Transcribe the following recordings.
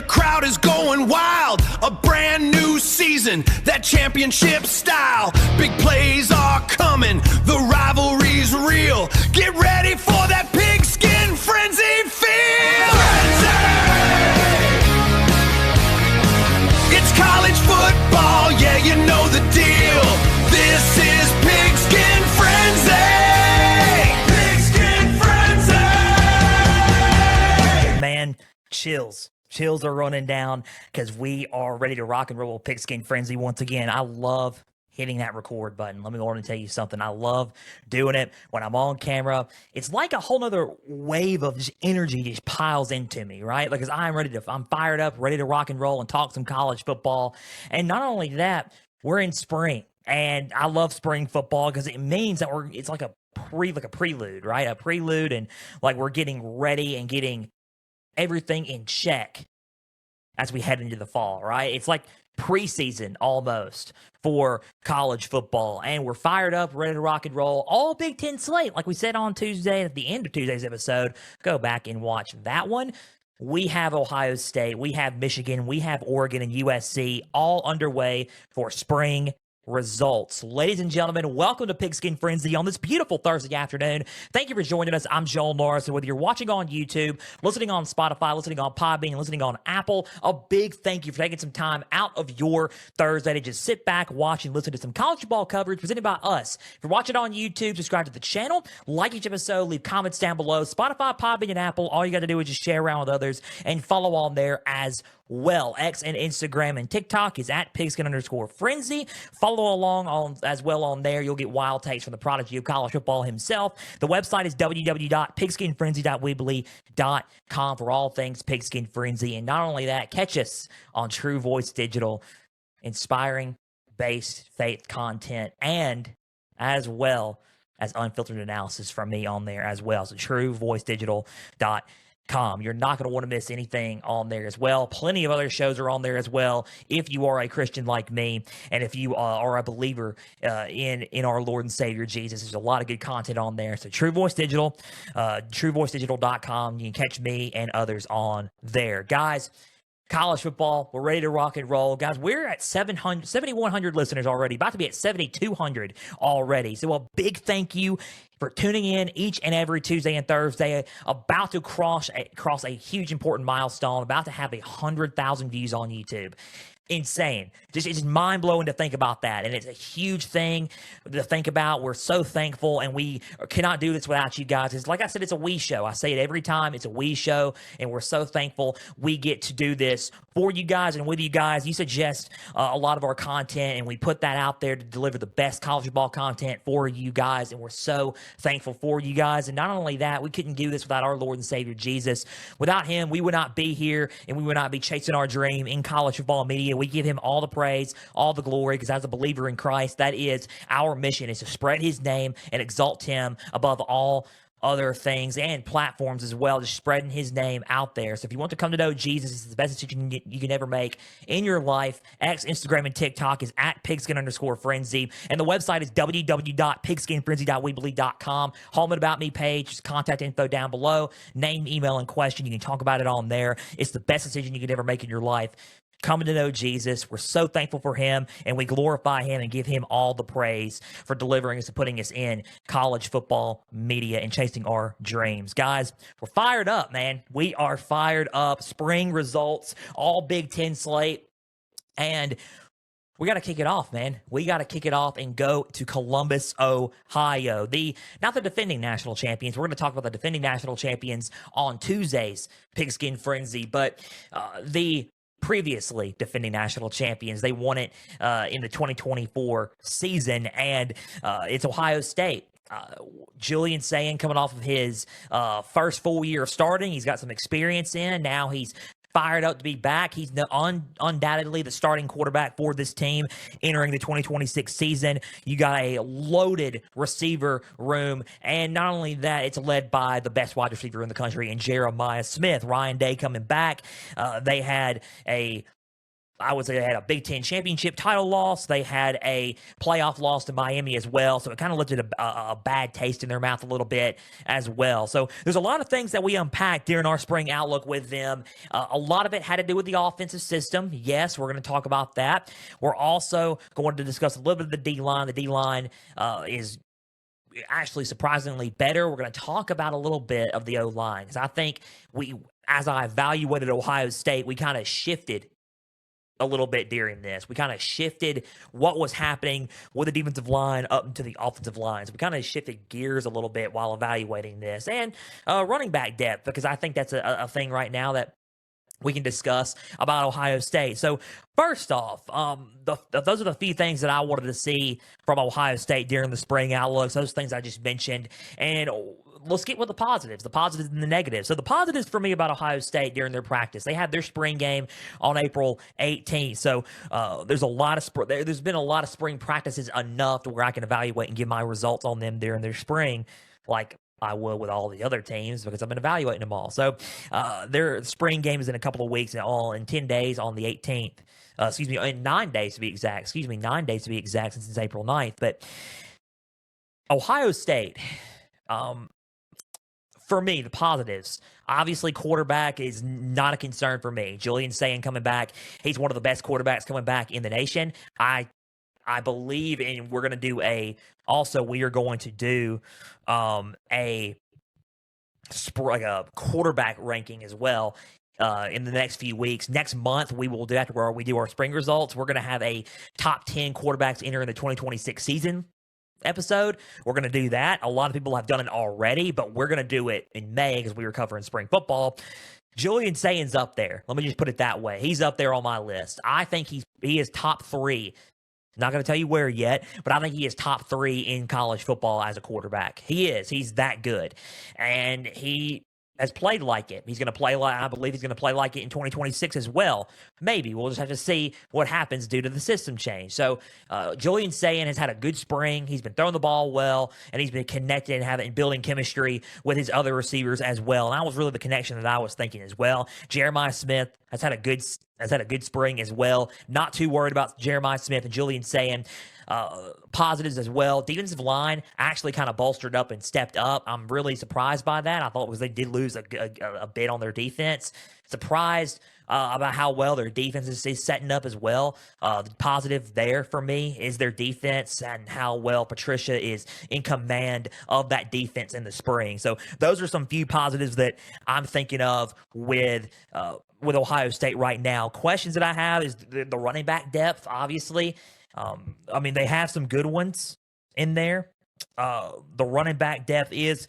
crowd is going wild. A brand new season, that championship style. Big plays are coming, the rivalry's real. Get ready for that Pigskin Frenzy feel. Frenzy! It's college football, yeah, you know the deal. This is Pigskin Frenzy. Pigskin Frenzy! Man, chills. Chills are running down because we are ready to rock and roll with Pigskin Frenzy once again. I love hitting that record button. Let me go on and tell you something. I love doing it when I'm on camera. It's like a whole nother wave of just energy just piles into me, right? Because I'm fired up, ready to rock and roll and talk some college football. And not only that, we're in spring. And I love spring football because it means that it's like a prelude, right? A prelude, and like we're getting ready and getting everything in check as we head into the fall, right? It's like preseason almost for college football, and we're fired up, ready to rock and roll. All Big Ten slate, like we said on Tuesday, at the end of Tuesday's episode. Go back and watch that one. We have Ohio State, we have Michigan, we have Oregon and USC all underway for spring results. Ladies and gentlemen, welcome to Pigskin Frenzy on this beautiful Thursday afternoon. Thank you for joining us. I'm Joel Norris, and whether you're watching on YouTube, listening on Spotify, listening on Podbean, listening on Apple, a big thank you for taking some time out of your Thursday to just sit back, watch, and listen to some college football coverage presented by us. If you're watching on YouTube, subscribe to the channel, like each episode, leave comments down below. Spotify, Podbean, and Apple, all you got to do is just share around with others and follow on there as well. X and Instagram and TikTok is at Pigskin_Frenzy. Follow along as well on there. You'll get wild takes from the prodigy of college football himself. The website is www.pigskinfrenzy.weebly.com for all things Pigskin Frenzy. And not only that, catch us on True Voice Digital, inspiring based faith content, and as well as unfiltered analysis from me on there as well. So truevoicedigital.com. You're not going to want to miss anything on there as well. Plenty of other shows are on there as well. If you are a Christian like me, and if you are a believer in our Lord and Savior Jesus, there's a lot of good content on there. So True Voice Digital, truevoicedigital.com. You can catch me and others on there. Guys, college football, we're ready to rock and roll. Guys, we're at 7,100 listeners already, about to be at 7,200 already. So a big thank you for tuning in each and every Tuesday and Thursday. About to cross a huge important milestone, about to have 100,000 views on YouTube. Insane. It's mind-blowing to think about that, and it's a huge thing to think about. We're so thankful, and we cannot do this without you guys. It's like I said, it's a we show. I say it every time. It's a we show, and we're so thankful we get to do this for you guys and with you guys. You suggest a lot of our content, and we put that out there to deliver the best college football content for you guys, and we're so thankful for you guys. And not only that, we couldn't do this without our Lord and Savior Jesus. Without him, we would not be here, and we would not be chasing our dream in college football media. We give him all the praise, all the glory, because as a believer in Christ, that is our mission, is to spread his name and exalt him above all other things and platforms as well, just spreading his name out there. So if you want to come to know Jesus, it's the best decision you can ever make in your life. X, Instagram, and TikTok is at Pigskin_Frenzy. And the website is www.pigskinfrenzy.weebly.com. Home and About Me page, just contact info down below. Name, email, and question. You can talk about it on there. It's the best decision you could ever make in your life. Coming to know Jesus. We're so thankful for him, and we glorify him and give him all the praise for delivering us and putting us in college football media and chasing our dreams. Guys, we're fired up, man. We are fired up. Spring results, all Big Ten slate, and we got to kick it off, man. We got to kick it off and go to Columbus, Ohio. Not the defending national champions. We're going to talk about the defending national champions on Tuesday's Pigskin Frenzy, but the previously defending national champions. They won it in the 2024 season, and it's Ohio State. Julian Sayin coming off of his first full year of starting. He's got some experience in. Now he's fired up to be back. He's undoubtedly the starting quarterback for this team entering the 2026 season. You got a loaded receiver room, and not only that, it's led by the best wide receiver in the country in Jeremiah Smith. Ryan Day coming back. They had a I would say they had a Big Ten championship title loss. They had a playoff loss to Miami as well. So it kind of left a bad taste in their mouth a little bit as well. So there's a lot of things that we unpacked during our spring outlook with them. A lot of it had to do with the offensive system. Yes, we're going to talk about that. We're also going to discuss a little bit of the D-line. The D-line is actually surprisingly better. We're going to talk about a little bit of the O-line because I think as I evaluated Ohio State, we kind of shifted a little bit during this. We kind of shifted what was happening with the defensive line up into the offensive lines. We kind of shifted gears a little bit while evaluating this. And running back depth, because I think that's a thing right now that we can discuss about Ohio State. So first off, those are the few things that I wanted to see from Ohio State during the spring outlooks, those things I just mentioned. And let's get with the positives and the negatives. So the positives for me about Ohio State during their practice, they had their spring game on April 18th. So there's been a lot of spring practices enough to where I can evaluate and give my results on them during their spring, like I will with all the other teams because I've been evaluating them all. So their spring game is in a couple of weeks, in 10 days on the 18th. In 9 days to be exact. 9 days to be exact since it's April 9th. But Ohio State, for me, the positives, obviously quarterback is not a concern for me. Julian Sayin coming back, he's one of the best quarterbacks coming back in the nation. I believe, and we are going to do a quarterback ranking as well in the next few weeks. Next month, we will do, after where we do our spring results, we're going to have a top 10 quarterbacks entering the 2026 season episode. We're going to do that. A lot of people have done it already, but we're going to do it in May because we were covering spring football. Julian Sayin's up there. Let me just put it that way. He's up there on my list. I think he is top 3. Not going to tell you where yet, but I think he is top 3 in college football as a quarterback. He is. He's that good. And he has played like it. I believe he's going to play like it in 2026 as well. Maybe. We'll just have to see what happens due to the system change. So Julian Sayin has had a good spring. He's been throwing the ball well, and he's been connected and building chemistry with his other receivers as well. And that was really the connection that I was thinking as well. Jeremiah Smith has had a good spring as well. Not too worried about Jeremiah Smith and Julian Sayin. Positives as well. Defensive line actually kind of bolstered up and stepped up. I'm really surprised by that. I thought they did lose a bit on their defense. Surprised about how well their defense is setting up as well. The positive there for me is their defense and how well Patricia is in command of that defense in the spring. So those are some few positives that I'm thinking of with Ohio State right now. Questions that I have is the running back depth, obviously. They have some good ones in there. The running back depth is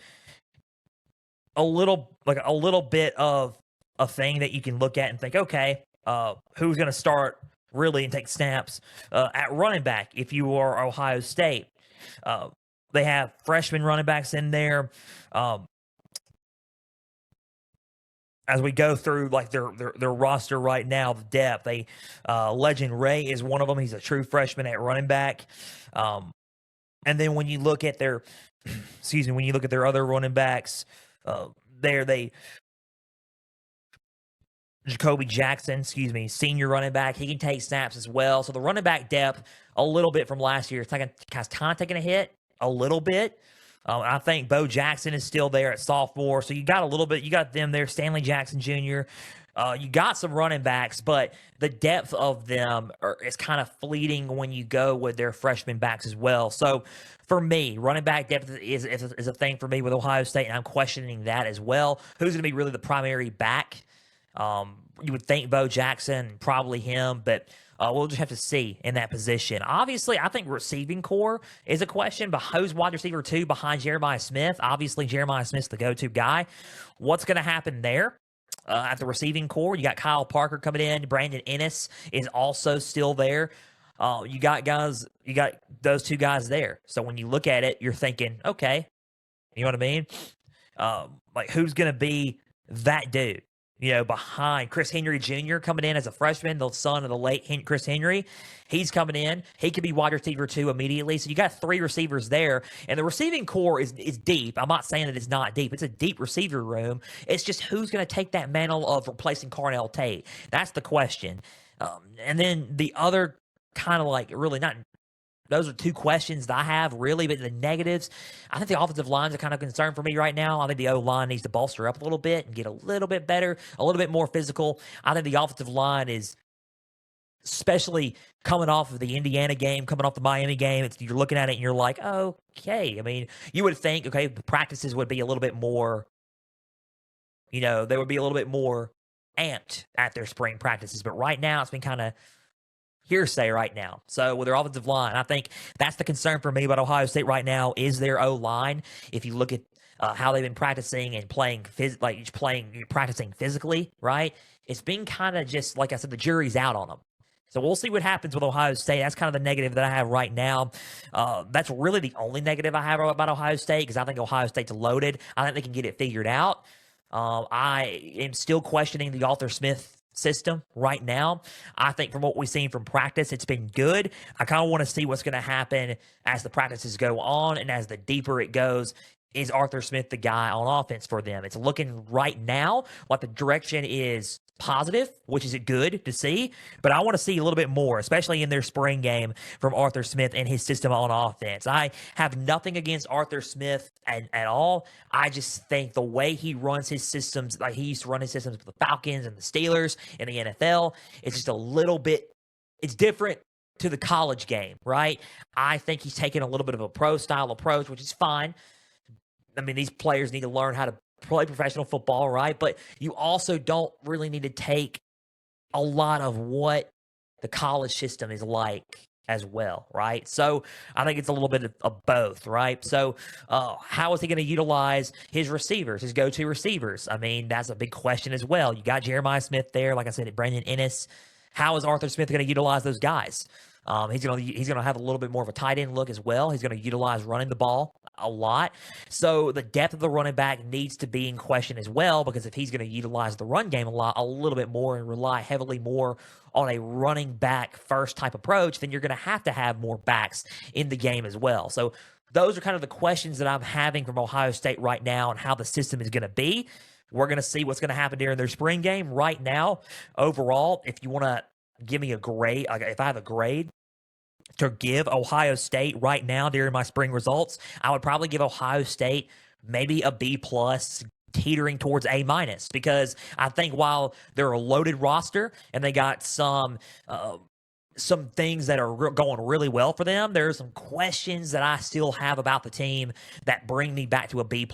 a little bit of a thing that you can look at and think, okay, who's going to start really and take snaps at running back if you are Ohio State? They have freshman running backs in there. As we go through their roster right now, the depth, Legend Ray is one of them. He's a true freshman at running back. And then when you look at their, other running backs, Jacoby Jackson, senior running back, he can take snaps as well. So the running back depth, a little bit from last year, it's kind of taking a hit a little bit. I think Bo Jackson is still there at sophomore. So you got them there, Stanley Jackson Jr. You got some running backs, but the depth of them is kind of fleeting when you go with their freshman backs as well. So for me, running back depth is a thing for me with Ohio State, and I'm questioning that as well. Who's going to be really the primary back? You would think Bo Jackson, probably him, but we'll just have to see in that position. Obviously, I think receiving core is a question, but who's wide receiver 2 behind Jeremiah Smith? Obviously, Jeremiah Smith's the go-to guy. What's going to happen there? At the receiving core, you got Kyle Parker coming in. Brandon Ennis is also still there. You got those 2 guys there. So when you look at it, you're thinking, okay, you know what I mean? Who's going to be that dude? Behind Chris Henry Jr. coming in as a freshman, the son of the late Chris Henry. He's coming in. He could be wide receiver 2 immediately. So you got 3 receivers there. And the receiving core is deep. I'm not saying that it's not deep. It's a deep receiver room. It's just who's going to take that mantle of replacing Carnell Tate. That's the question. And then the other kind of like really not. Those are two questions that I have, really. But the negatives, I think the offensive lines are kind of concerned for me right now. I think the O-line needs to bolster up a little bit and get a little bit better, a little bit more physical. I think the offensive line is, especially coming off of the Indiana game, coming off the Miami game, you're looking at it and you're like, okay. I mean, you would think, okay, the practices would be a little bit more, they would be a little bit more amped at their spring practices. But right now, it's been kind of hearsay right now. So with their offensive line, I think that's the concern for me about Ohio State right now is their O-line. If you look at how they've been practicing and practicing physically, right? It's been kind of just, like I said, the jury's out on them. So we'll see what happens with Ohio State. That's kind of the negative that I have right now. That's really the only negative I have about Ohio State because I think Ohio State's loaded. I think they can get it figured out. I am still questioning the Arthur Smith system right now. I think from what we've seen from practice, it's been good. I kind of want to see what's going to happen as the practices go on and as the deeper it goes. Is Arthur Smith the guy on offense for them? It's looking right now like the direction is positive, which is good to see, but I want to see a little bit more, especially in their spring game from Arthur Smith and his system on offense. I have nothing against Arthur Smith at all. I just think the way he runs his systems, like he used to run his systems with the Falcons and the Steelers in the NFL, it's just a little bit, it's different to the college game, right? I think he's taking a little bit of a pro-style approach, which is fine. I mean, these players need to learn how to play professional football, right? But you also don't really need to take a lot of what the college system is like as well, right? So I think it's a little bit of both, right? So how is he going to utilize his receivers, his go-to receivers? I mean, that's a big question as well. You got Jeremiah Smith there, like I said, Brandon Ennis. How is Arthur Smith going to utilize those guys? He's gonna have a little bit more of a tight end look as well. He's going to utilize running the ball a lot. So the depth of the running back needs to be in question as well, because if he's going to utilize the run game a little bit more and rely heavily more on a running back first type approach, then you're going to have more backs in the game as well. So those are kind of the questions that I'm having from Ohio State right now and how the system is going to be. We're going to see what's going to happen during their spring game. Right now, overall, if you want to give me a grade, like if I have a grade to give Ohio State right now during my spring results, I would probably give Ohio State maybe a B+, teetering towards A-, because I think while they're a loaded roster and they got some things that are going really well for them, there are some questions that I still have about the team that bring me back to a B+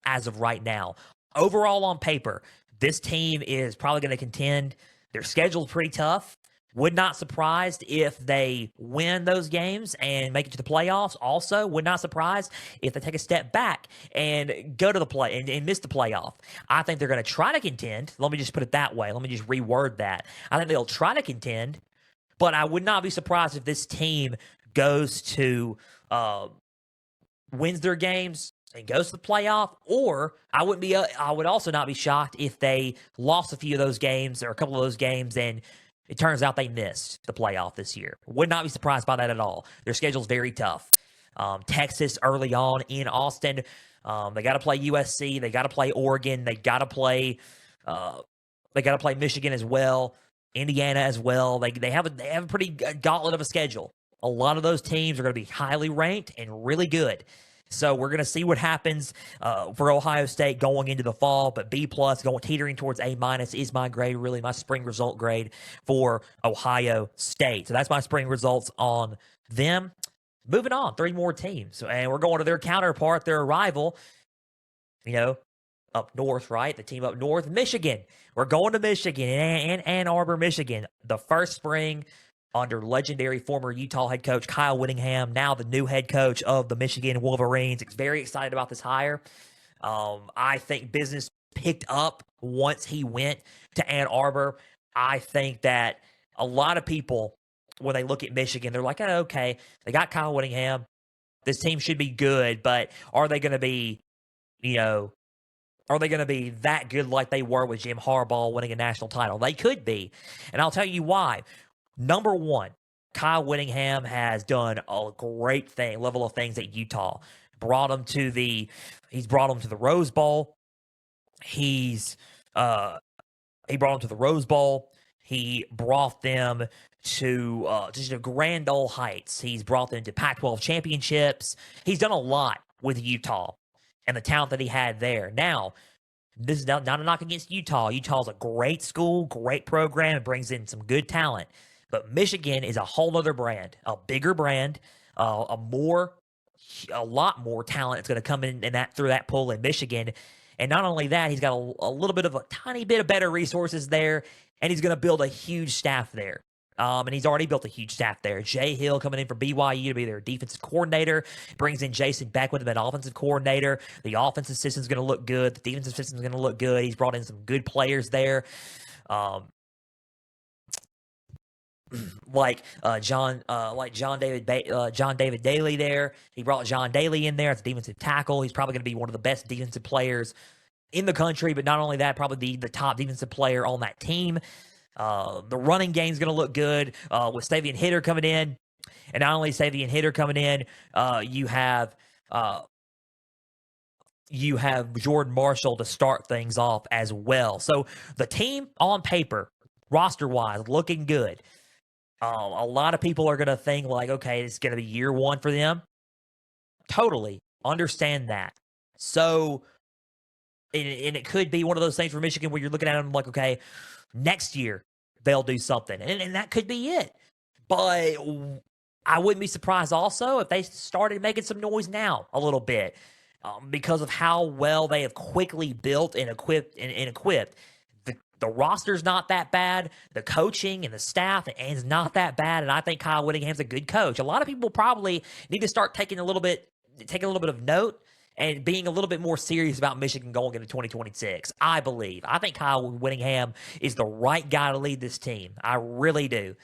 as of right now. Overall, on paper, this team is probably going to contend. Their schedule's pretty tough. Would not surprised if they win those games and make it to the playoffs. Also, would not surprised if they take a step back and go to the play and miss the playoff. I think they're going to try to contend. Let me just put it that way. Let me just reword that. I think they'll try to contend, but I would not be surprised if this team goes to wins their games and goes to the playoff, or I would also not be shocked if they lost a few of those games or a couple of those games and it turns out they missed the playoff this year. Would not be surprised by that at all. Their schedule's very tough. Texas early on in Austin. They got to play USC. They got to play Oregon. They got to play. Michigan as well. Indiana as well. They have a pretty gauntlet of a schedule. A lot of those teams are going to be highly ranked and really good. So we're going to see what happens for Ohio State going into the fall, but B+, teetering towards A- is my grade, really my spring result grade for Ohio State. So that's my spring results on them. Moving on, 3 more teams, and we're going to their counterpart, their rival, up north, right? The team up north, Michigan. We're going to Michigan, in Ann Arbor, Michigan. The first spring under legendary former Utah head coach Kyle Whittingham, now the new head coach of the Michigan Wolverines. Very excited about this hire. I think business picked up once he went to Ann Arbor. I think that a lot of people, when they look at Michigan, they're like, oh, okay, they got Kyle Whittingham. This team should be good, but are they going to be, that good like they were with Jim Harbaugh winning a national title? They could be, and I'll tell you why. Number one, Kyle Whittingham has done a great level of things at Utah. He's brought them to the Rose Bowl. He brought them to the Rose Bowl. He brought them to just a grand old heights. He's brought them to Pac-12 championships. He's done a lot with Utah and the talent that he had there. Now, this is not a knock against Utah. Utah's a great school, great program. It brings in some good talent. But Michigan is a whole other brand, a bigger brand, a lot more talent that's going to come in that through that pool in Michigan. And not only that, he's got a little bit of a tiny bit of better resources there, and he's going to build a huge staff there. And he's already built a huge staff there. Jay Hill coming in from BYU to be their defensive coordinator. Brings in Jason Beck with him as offensive coordinator. The offensive system's going to look good. The defensive system's going to look good. He's brought in some good players there. Like John David Daly there. He brought John Daly in there as a defensive tackle. He's probably going to be one of the best defensive players in the country, but not only that, probably the top defensive player on that team. The running game's going to look good with Savion Hitter coming in. And not only Savion Hitter coming in, you have Jordan Marshall to start things off as well. So the team on paper, roster-wise, looking good. A lot of people are going to think like, okay, it's going to be year one for them. Totally understand that. So, and it could be one of those things for Michigan where you're looking at them like, okay, next year they'll do something. And that could be it. But I wouldn't be surprised also if they started making some noise now a little bit because of how well they have quickly built and equipped. The roster's not that bad. The coaching and the staff is not that bad. And I think Kyle Whittingham's a good coach. A lot of people probably need to start taking a little bit of note and being a little bit more serious about Michigan going into 2026. I believe. I think Kyle Whittingham is the right guy to lead this team. I really do.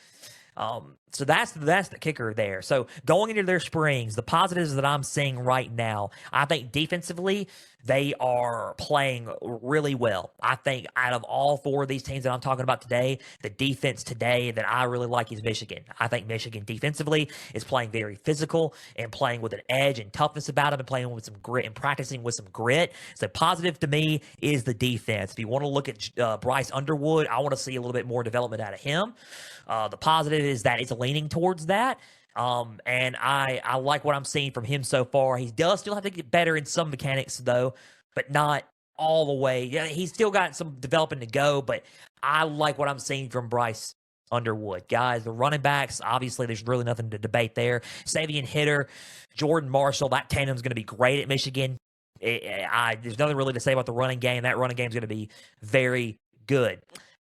So that's the kicker there. So going into their springs, the positives that I'm seeing right now, I think defensively, they are playing really well. I think out of all four of these teams that I'm talking about today, the defense today that I really like is Michigan. I think Michigan defensively is playing very physical and playing with an edge and toughness about them and playing with some grit and practicing with some grit. So positive to me is the defense. If you want to look at Bryce Underwood, I want to see a little bit more development out of him. The positive is that it's leaning towards that. And I like what I'm seeing from him so far. He does still have to get better in some mechanics, though, but not all the way. Yeah, he's still got some developing to go, but I like what I'm seeing from Bryce Underwood. Guys, the running backs, obviously, there's really nothing to debate there. Savion Hitter, Jordan Marshall, that tandem's going to be great at Michigan. There's nothing really to say about the running game. That running game's going to be very good.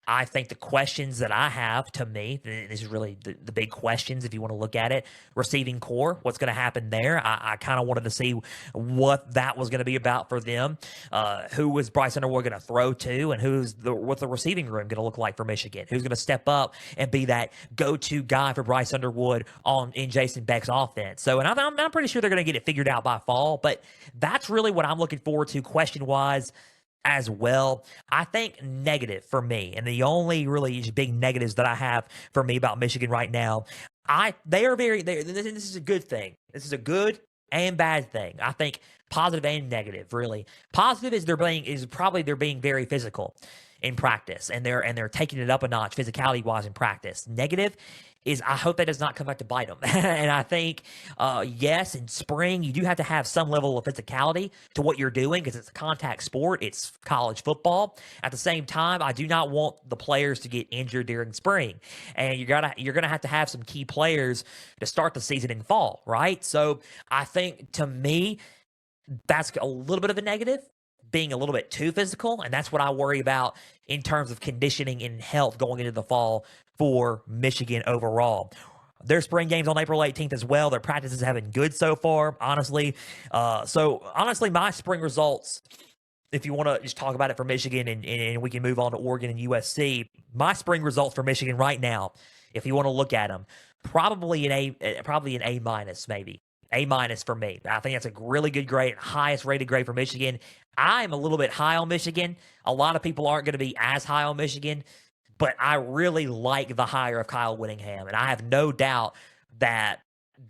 I think the questions that I have, to me, this is really the big questions if you want to look at it. Receiving core, what's going to happen there? I kind of wanted to see what that was going to be about for them. Who was Bryce Underwood going to throw to, and what's the receiving room going to look like for Michigan? Who's going to step up and be that go-to guy for Bryce Underwood in Jason Beck's offense? So, and I'm pretty sure they're going to get it figured out by fall, but that's really what I'm looking forward to question-wise as well. I think negative for me, and the only really big negatives that I have for me about Michigan right now, this is a good thing. This is a good and bad thing. I think positive and negative, really. Positive is they're being very physical in practice, and they're taking it up a notch physicality wise in practice. Negative is I hope that does not come back to bite them. And I think, yes, in spring, you do have to have some level of physicality to what you're doing because it's a contact sport. It's college football. At the same time, I do not want the players to get injured during spring. And you're gonna have to have some key players to start the season in fall, right? So I think, to me, that's a little bit of a negative, being a little bit too physical, and that's what I worry about in terms of conditioning and health going into the fall for Michigan overall. Their spring games on April 18th as well. Their practices have been good so far, honestly. Honestly, my spring results, if you want to just talk about it for Michigan and we can move on to Oregon and USC, my spring results for Michigan right now, if you want to look at them, probably an A minus, maybe. A minus for me. I think that's a really good grade, highest rated grade for Michigan. I'm a little bit high on Michigan. A lot of people aren't going to be as high on Michigan, but I really like the hire of Kyle Whittingham, and I have no doubt that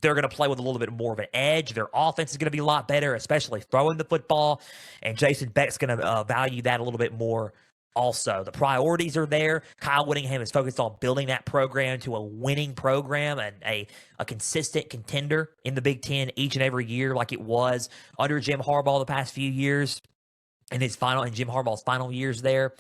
they're going to play with a little bit more of an edge. Their offense is going to be a lot better, especially throwing the football, and Jason Beck's going to value that a little bit more also. The priorities are there. Kyle Whittingham is focused on building that program to a winning program and a consistent contender in the Big Ten each and every year, like it was under Jim Harbaugh the past few years and Jim Harbaugh's final years there.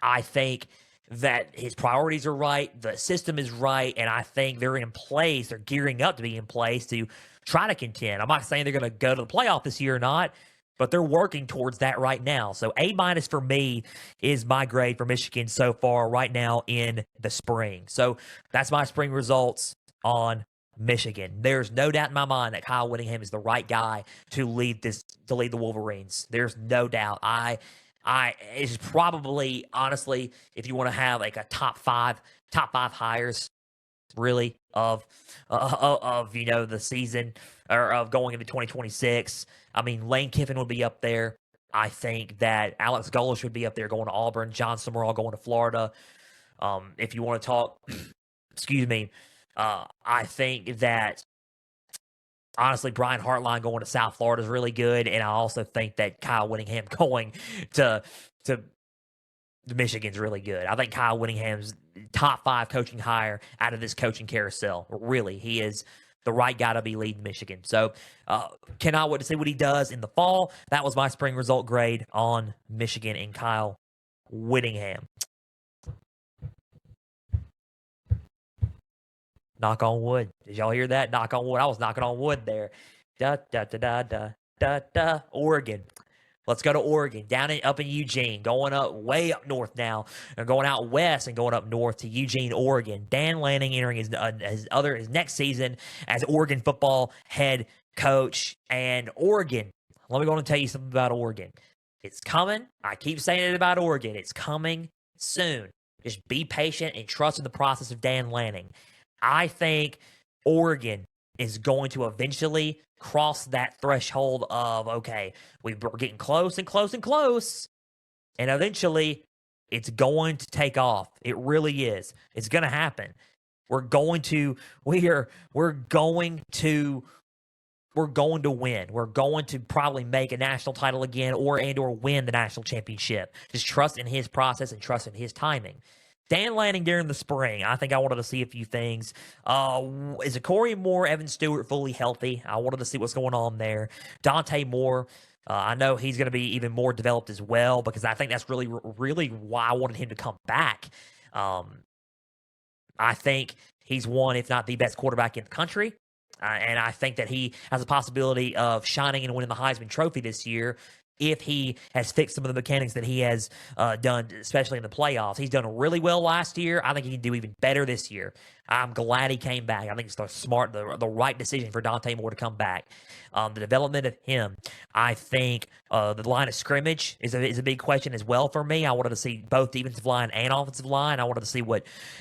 I think that his priorities are right, the system is right, and I think they're in place. They're gearing up to be in place to try to contend. I'm not saying they're going to go to the playoff this year or not, but they're working towards that right now. So A- for me is my grade for Michigan so far right now in the spring. So that's my spring results on Michigan. There's no doubt in my mind that Kyle Whittingham is the right guy to lead the Wolverines. There's no doubt. It's probably, honestly, if you want to have like a top five hires really of the season or of going into 2026. I mean, Lane Kiffin would be up there. I think that Alex Golesh would be up there going to Auburn. John Summerall going to Florida. If you want to talk, excuse me, I think that honestly Brian Hartline going to South Florida is really good, and I also think that Kyle Whittingham going to Michigan's really good. I think Kyle Whittingham's top 5 coaching hire out of this coaching carousel. Really, he is the right guy to be leading Michigan. So cannot wait to see what he does in the fall. That was my spring result grade on Michigan and Kyle Whittingham. Knock on wood. Did y'all hear that? Knock on wood. I was knocking on wood there. Da da da da da da da. Oregon. Let's go to Oregon, up in Eugene, going up way up north now, and going out west and going up north to Eugene, Oregon. Dan Lanning entering his next season as Oregon football head coach. And Oregon, let me go and tell you something about Oregon. It's coming. I keep saying it about Oregon. It's coming soon. Just be patient and trust in the process of Dan Lanning. I think Oregon is going to eventually cross that threshold of, okay, we're getting close and close and close, and eventually it's going to take off. It really is. It's going to happen. We're going to win. We're going to probably make a national title again or win the national championship. Just trust in his process and trust in his timing. Dan Lanning during the spring, I think I wanted to see a few things. Is Corey Moore, Evan Stewart fully healthy? I wanted to see what's going on there. Dante Moore, I know he's going to be even more developed as well because I think that's really, really why I wanted him to come back. I think he's one, if not the best quarterback in the country. And I think that he has a possibility of shining and winning the Heisman Trophy this year if he has fixed some of the mechanics that he has done, especially in the playoffs. He's done really well last year. I think he can do even better this year. I'm glad he came back. I think it's the right decision for Dante Moore to come back. The development of him, I think the line of scrimmage is a big question as well for me. I wanted to see both defensive line and offensive line. I wanted to see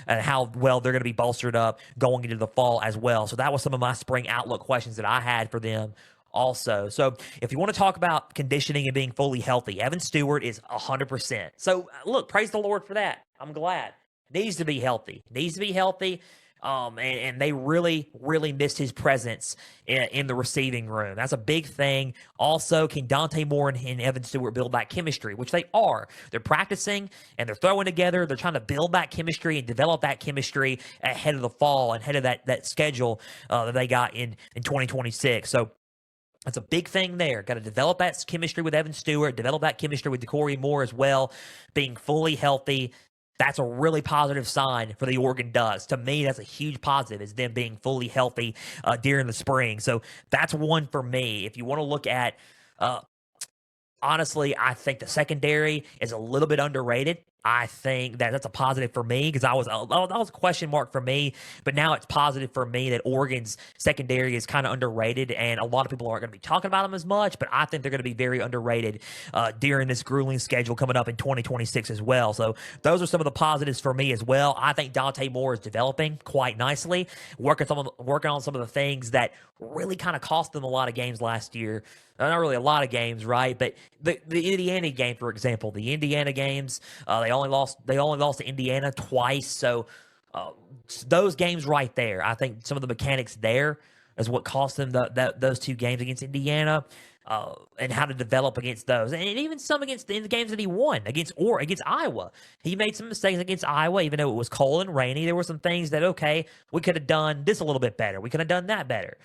how well they're going to be bolstered up going into the fall as well. So that was some of my spring outlook questions that I had for them also. So if you want to talk about conditioning and being fully healthy, Evan Stewart is 100%. So look, praise the Lord for that. I'm glad. Needs to be healthy. And they really, really missed his presence in the receiving room. That's a big thing. Also, can Dante Moore and Evan Stewart build that chemistry, which they are. They're practicing and they're throwing together. They're trying to build that chemistry and develop that chemistry ahead of the fall and ahead of that schedule that they got in 2026. So that's a big thing there. Got to develop that chemistry with Evan Stewart, develop that chemistry with Corey Moore as well, being fully healthy. That's a really positive sign for the Oregon Ducks. To me, that's a huge positive, is them being fully healthy during the spring. So that's one for me. If you want to look at, honestly, I think the secondary is a little bit underrated. I think that's a positive for me because that was a question mark for me, but now it's positive for me that Oregon's secondary is kind of underrated, and a lot of people aren't going to be talking about them as much, but I think they're going to be very underrated during this grueling schedule coming up in 2026 as well. So those are some of the positives for me as well. I think Dante Moore is developing quite nicely, working on some of the things that really kind of cost them a lot of games last year. Not really a lot of games, right? But the Indiana game, for example, the Indiana games, they only lost to Indiana twice. So those games right there, I think some of the mechanics there is what cost them those two games against Indiana. and how to develop against those, and even some against in the games that he won against Iowa. He made some mistakes against Iowa, even though it was cold and rainy. There were some things that we could have done this a little bit better. We could have done that better.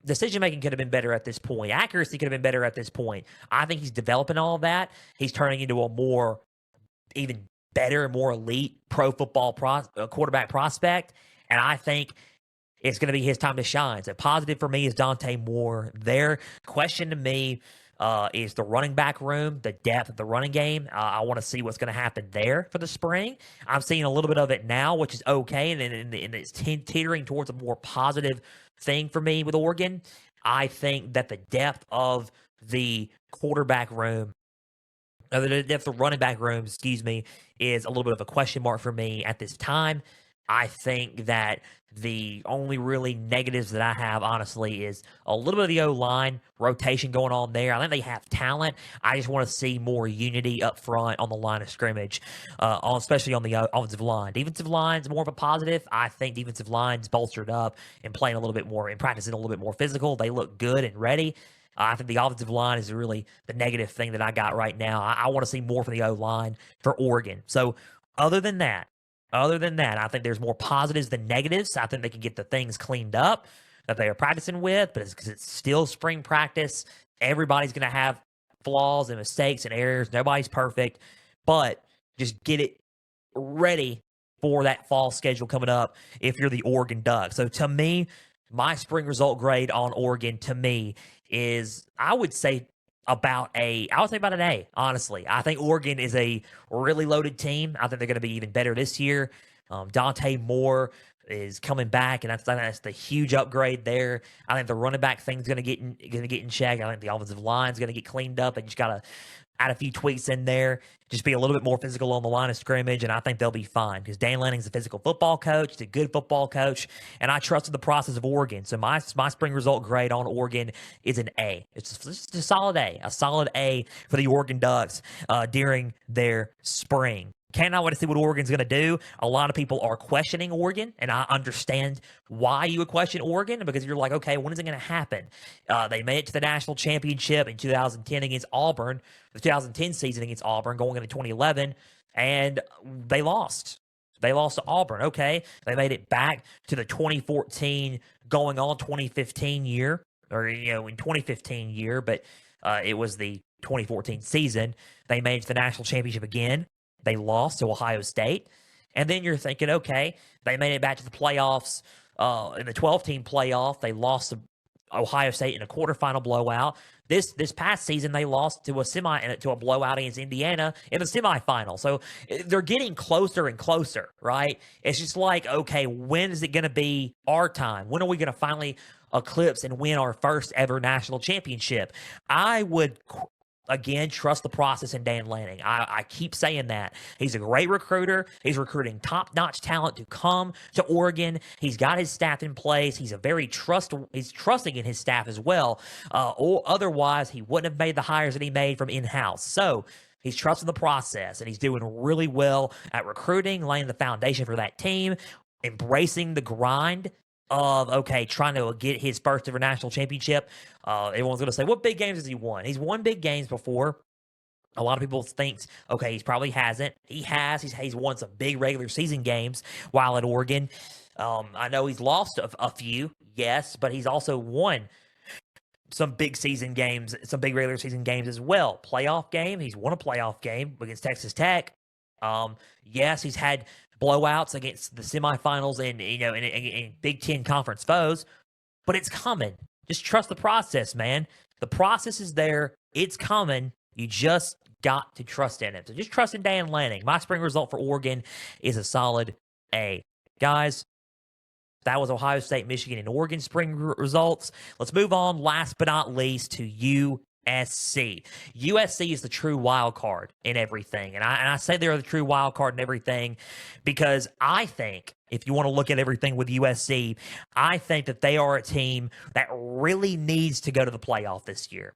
Decision making could have been better at this point. Accuracy could have been better at this point. I think he's developing all of that. He's turning into a more even better, more elite pro football quarterback prospect, and I think it's going to be his time to shine. So positive for me is Dante Moore. Their question to me is the running back room, the depth of the running game. I want to see what's going to happen there for the spring. I'm seeing a little bit of it now, which is okay, and it's teetering towards a more positive thing for me with Oregon. I think that the depth of the quarterback room, the depth of running back room, is a little bit of a question mark for me at this time. I think that the only really negatives that I have, honestly, is a little bit of the O-line rotation going on there. I think they have talent. I just want to see more unity up front on the line of scrimmage, especially on the offensive line. Defensive line's more of a positive. I think defensive line's bolstered up and playing a little bit more and practicing a little bit more physical. They look good and ready. I think the offensive line is really the negative thing that I got right now. I want to see more from the O-line for Oregon. So other than that, I think there's more positives than negatives. I think they can get the things cleaned up that they are practicing with, but because it's still spring practice, everybody's going to have flaws and mistakes and errors. Nobody's perfect, but just get it ready for that fall schedule coming up if you're the Oregon Ducks. So to me, my spring result grade on Oregon to me is, I would say about an A, honestly. I think Oregon is a really loaded team. I think they're going to be even better this year. Dante Moore is coming back, and that's the huge upgrade there. I think the running back thing's going to get in check. I think the offensive line's going to get cleaned up, and just got to add a few tweaks in there, just be a little bit more physical on the line of scrimmage, and I think they'll be fine because Dan Lanning's a physical football coach. He's a good football coach, and I trusted the process of Oregon. So my spring result grade on Oregon is an A. It's just a solid A for the Oregon Ducks during their spring. Cannot wait to see what Oregon's going to do. A lot of people are questioning Oregon, and I understand why you would question Oregon, because you're like, okay, when is it going to happen? They made it to the national championship in 2010 against Auburn, the 2010 season against Auburn, going into 2011, and they lost. They lost to Auburn. Okay, they made it back to the 2014 going on 2015 year, or in 2015 year, but it was the 2014 season. They made it to the national championship again. They lost to Ohio State. And then you're thinking, okay, they made it back to the playoffs. In the 12-team playoff, they lost to Ohio State in a quarterfinal blowout. This past season, they lost to a blowout against Indiana in the semifinal. So they're getting closer and closer, right? It's just like, okay, when is it going to be our time? When are we going to finally eclipse and win our first ever national championship? I would again, trust the process in Dan Lanning. I keep saying that. He's a great recruiter. He's recruiting top-notch talent to come to Oregon. He's got his staff in place. He's he's trusting in his staff as well. Or otherwise, he wouldn't have made the hires that he made from in-house. So he's trusting the process, and he's doing really well at recruiting, laying the foundation for that team, embracing the grind of, okay, trying to get his first ever national championship. Everyone's going to say, what big games has he won? He's won big games before. A lot of people think, okay, he probably hasn't. He has. He's won some big regular season games while at Oregon. I know he's lost a few, yes, but he's also won some big season games, some big regular season games as well. Playoff game, he's won a playoff game against Texas Tech. Yes, he's had blowouts against the semifinals and in Big Ten conference foes, but it's coming. Just trust the process, man. The process is there. It's coming. You just got to trust in it. So just trust in Dan Lanning. My spring result for Oregon is a solid A. Guys, that was Ohio State, Michigan, and Oregon spring results. Let's move on, last but not least, to USC. USC is the true wild card in everything. And I say they're the true wild card in everything because I think, if you want to look at everything with USC, I think that they are a team that really needs to go to the playoff this year.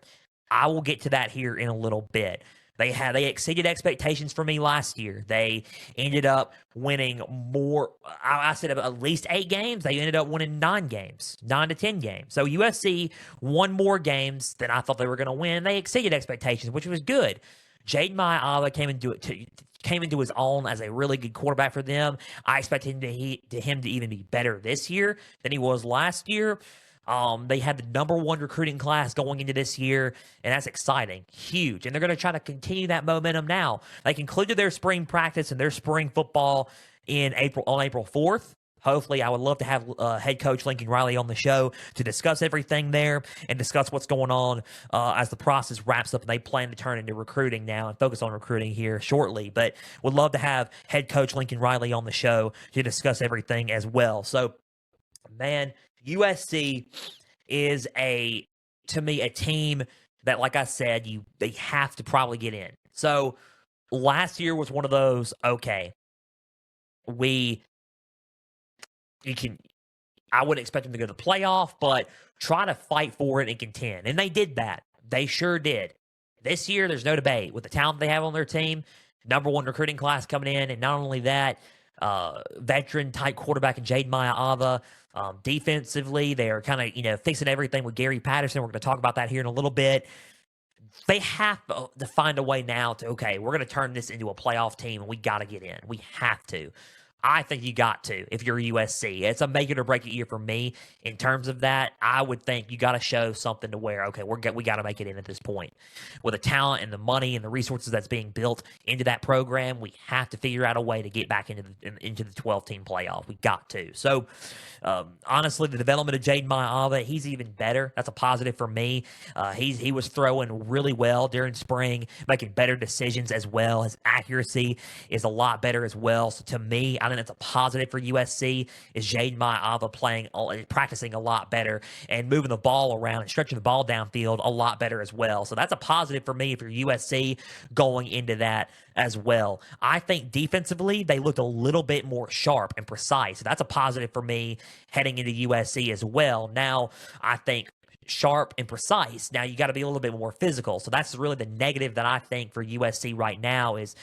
I will get to that here in a little bit. They exceeded expectations for me last year. They ended up winning more. I said at least 8 games. They ended up winning 9 games, 9 to 10 games. So USC won more games than I thought they were going to win. They exceeded expectations, which was good. Jaden Maiava came into his own as a really good quarterback for them. I expected him to even be better this year than he was last year. They had the number 1 recruiting class going into this year, and that's exciting, huge. And they're going to try to continue that momentum now. They concluded their spring practice and their spring football on April 4th. Hopefully, I would love to have head coach Lincoln Riley on the show to discuss everything there and discuss what's going on as the process wraps up and they plan to turn into recruiting now and focus on recruiting here shortly. But would love to have head coach Lincoln Riley on the show to discuss everything as well. So, man, USC is to me a team that, like I said, they have to probably get in. So last year was one of those, okay, I wouldn't expect them to go to the playoff, but try to fight for it and contend. And they did that. They sure did. This year, there's no debate. With the talent they have on their team, number 1 recruiting class coming in, and not only that, veteran-type quarterback in Jaden Maiava. Defensively, they are kind of, fixing everything with Gary Patterson. We're going to talk about that here in a little bit. They have to find a way now to, okay, we're going to turn this into a playoff team, and we got to get in. We have to. I think you got to if you're USC. It's a make it or break it year for me in terms of that. I would think you got to show something to where, okay, we got to make it in at this point. With the talent and the money and the resources that's being built into that program, we have to figure out a way to get back into the 12-team playoff. We got to. So, honestly, the development of Jaden Maiava, he's even better. That's a positive for me. He was throwing really well during spring, making better decisions as well. His accuracy is a lot better as well. So, to me, I think that's a positive for USC is Jaden Maiava practicing a lot better and moving the ball around and stretching the ball downfield a lot better as well. So that's a positive for me if you're USC going into that as well. I think defensively, they looked a little bit more sharp and precise. So that's a positive for me heading into USC as well. Now, I think sharp and precise. Now, you got to be a little bit more physical. So that's really the negative that I think for USC right now is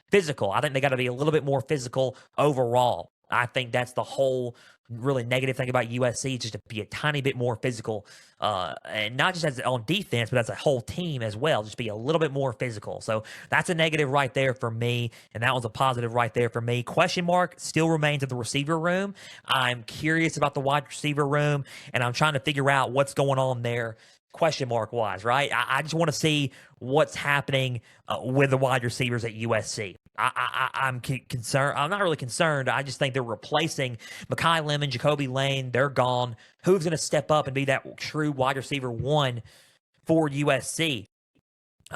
physical. I think they got to be a little bit more physical overall. I think that's the whole really negative thing about USC, just to be a tiny bit more physical, and not just as on defense, but as a whole team as well, just be a little bit more physical. So that's a negative right there for me, and that was a positive right there for me. Question mark still remains at the receiver room. I'm curious about the wide receiver room, and I'm trying to figure out what's going on there question mark wise, right? I just want to see what's happening with the wide receivers at USC. I'm concerned. I'm not really concerned. I just think they're replacing Mekhi Lemon, Jacoby Lane. They're gone. Who's going to step up and be that true wide receiver 1 for USC?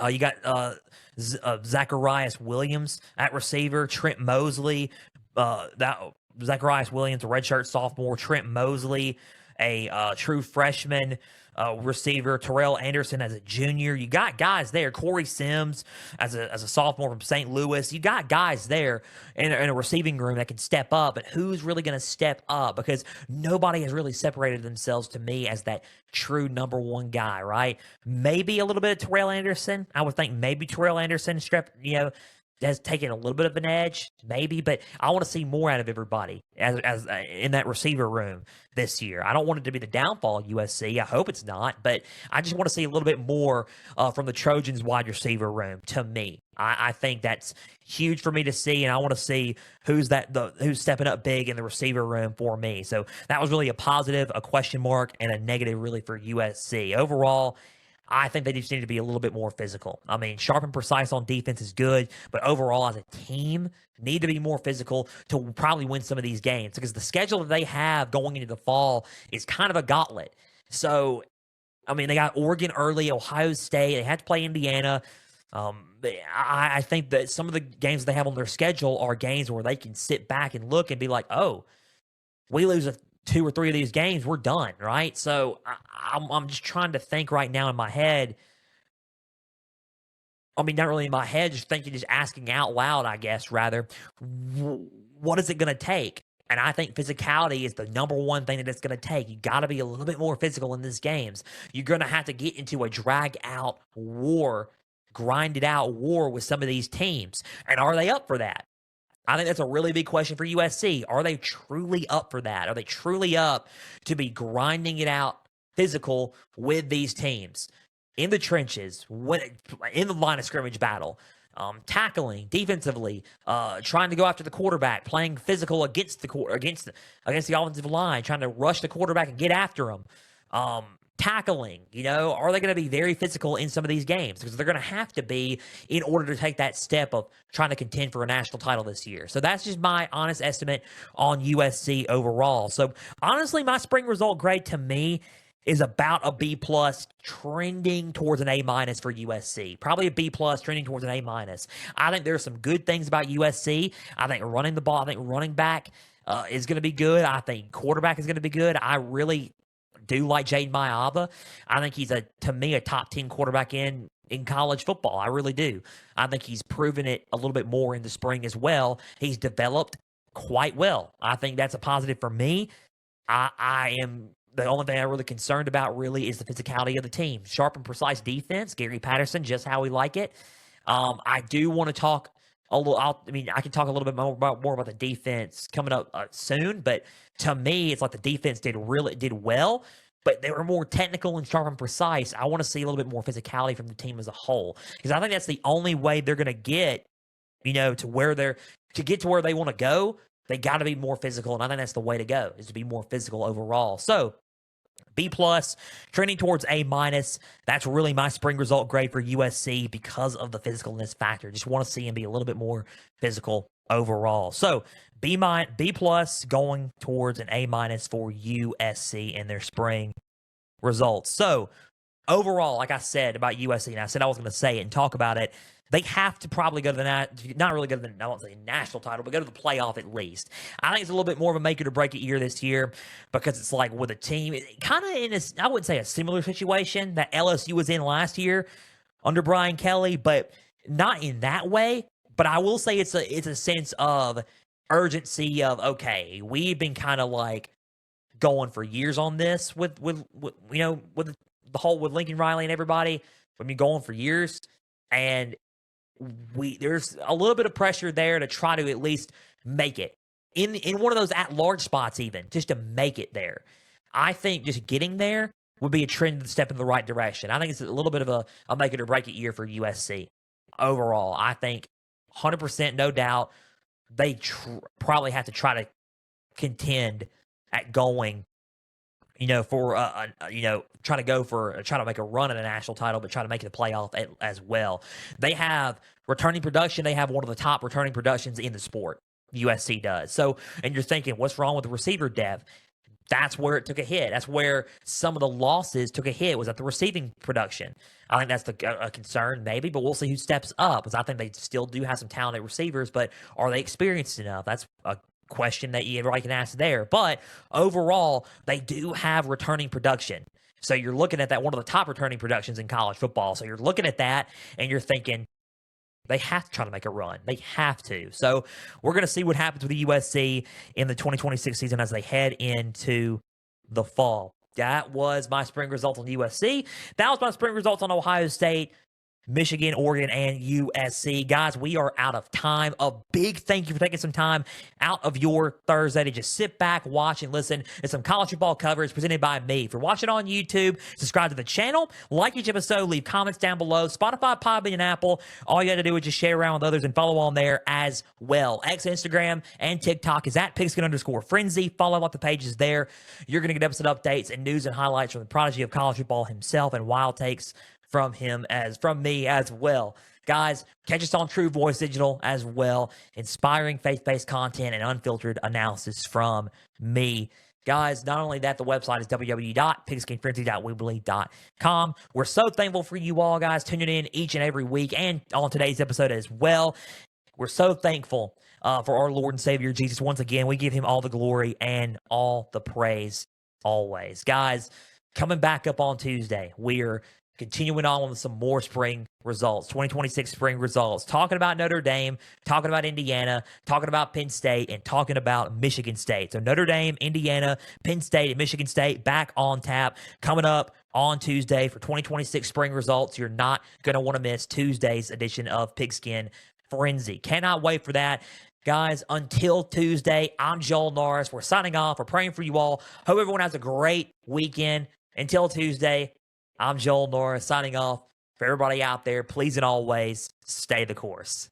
You got Zacharias Williams at receiver, Trent Mosley. Zacharias Williams, a redshirt sophomore, Trent Mosley, a true freshman receiver, Terrell Anderson as a junior. You got guys there. Corey Sims as a sophomore from St. Louis. You got guys there in a receiving room that can step up, but who's really going to step up? Because nobody has really separated themselves to me as that true number 1 guy, right? Maybe a little bit of Terrell Anderson. I would think maybe Terrell Anderson has taken a little bit of an edge, maybe, but I want to see more out of everybody as in that receiver room this year. I don't want it to be the downfall of USC. I hope it's not, but I just want to see a little bit more from the Trojans wide receiver room. To me, I think that's huge for me to see, and I want to see who's stepping up big in the receiver room for me. So that was really a positive, a question mark, and a negative really for USC overall. I think they just need to be a little bit more physical. I mean, sharp and precise on defense is good, but overall as a team, need to be more physical to probably win some of these games because the schedule that they have going into the fall is kind of a gauntlet. So, I mean, they got Oregon early, Ohio State, they had to play Indiana. I think that some of the games they have on their schedule are games where they can sit back and look and be like, oh, we lose 2 or 3 of these games, we're done, right? So I'm just trying to think right now in my head. I mean, not really in my head, just asking out loud, I guess, rather. What is it going to take? And I think physicality is the number 1 thing that it's going to take. You got to be a little bit more physical in these games. You're going to have to get into a drag-out war grinded out war with some of these teams. And are they up for that? I think that's a really big question for USC. Are they truly up for that? Are they truly up to be grinding it out physical with these teams in the trenches, in the line of scrimmage battle, tackling defensively, trying to go after the quarterback, playing physical against the offensive line, trying to rush the quarterback and get after him. Tackling, are they going to be very physical in some of these games? Because they're going to have to be in order to take that step of trying to contend for a national title this year. So that's just my honest estimate on USC overall. So honestly, my spring result grade to me is about a B+, trending towards an A- for USC. Probably a B+, trending towards an A-. I think there's some good things about USC. I think running the ball, I think running back is going to be good. I think quarterback is going to be good. I really do like Jaden Mayava. I think he's to me a top 10 quarterback in college football. I really do. I think he's proven it a little bit more in the spring as well. He's developed quite well. I think that's a positive for me. I am the only thing I'm really concerned about really is the physicality of the team. Sharp and precise defense. Gary Patterson, just how we like it. I do want to talk a little. I can talk a little bit more about the defense coming up soon. But to me, it's like the defense did well, but they were more technical and sharp and precise. I want to see a little bit more physicality from the team as a whole, because I think that's the only way they're going to get, to where they want to go. They got to be more physical, and I think that's the way to go, is to be more physical overall. So B+, trending towards A-. That's really my spring result grade for USC because of the physicalness factor. Just want to see him be a little bit more physical overall. So B+ going towards an A- for USC in their spring results. So overall, like I said about USC, and I said I was going to say it and talk about it, they have to probably go to not really go to I won't say national title, but go to the playoff at least. I think it's a little bit more of a make it or break it year this year, because it's like with a team, kind of in I wouldn't say a similar situation that LSU was in last year under Brian Kelly, but not in that way. But I will say it's a sense of urgency of, okay, we've been kind of like going for years on this with the whole with Lincoln Riley and everybody. We've been going for years, and there's a little bit of pressure there to try to at least make it in one of those at-large spots, even just to make it there. I think just getting there would be a trend step in the right direction. I think it's a little bit of a make it or break it year for USC overall. I think 100%, no doubt, they probably have to try to contend at going, for trying to make a run at a national title, but try to make it a playoff as well. They have returning production. They have one of the top returning productions in the sport. USC does. So, and you're thinking, what's wrong with the receiver depth? That's where it took a hit. That's where some of the losses took a hit, was at the receiving production. I think that's a concern, maybe, but we'll see who steps up, because I think they still do have some talented receivers, but are they experienced enough? That's a question that everybody can ask there. But overall, they do have returning production. So you're looking at that, one of the top returning productions in college football. So you're looking at that and you're thinking, they have to try to make a run. They have to. So we're going to see what happens with the USC in the 2026 season as they head into the fall. That was my spring results on USC. That was my spring results on Ohio State, Michigan, Oregon, and USC. Guys, we are out of time. A big thank you for taking some time out of your Thursday to just sit back, watch, and listen to some college football coverage presented by me. If you're watching on YouTube, subscribe to the channel, like each episode, leave comments down below. Spotify, Podbean, and Apple. All you got to do is just share around with others and follow on there as well. X, Instagram, and TikTok is at Pigskin_Frenzy. Follow up the pages there. You're going to get episode updates and news and highlights from the prodigy of college football himself, and wild takes from me as well. Guys, catch us on True Voice Digital as well. Inspiring faith-based content and unfiltered analysis from me. Guys, not only that, the website is www.pigskinfrenzy.weebly.com. We're so thankful for you all, guys, tuning in each and every week and on today's episode as well. We're so thankful for our Lord and Savior Jesus. Once again, we give him all the glory and all the praise always. Guys, coming back up on Tuesday, we're continuing on with some more spring results, 2026 spring results, talking about Notre Dame, talking about Indiana, talking about Penn State, and talking about Michigan State. So Notre Dame, Indiana, Penn State, and Michigan State back on tap coming up on Tuesday for 2026 spring results. You're not going to want to miss Tuesday's edition of Pigskin Frenzy. Cannot wait for that. Guys, until Tuesday, I'm Joel Norris. We're signing off. We're praying for you all. Hope everyone has a great weekend. Until Tuesday, I'm Joel Norris signing off. For everybody out there, please and always stay the course.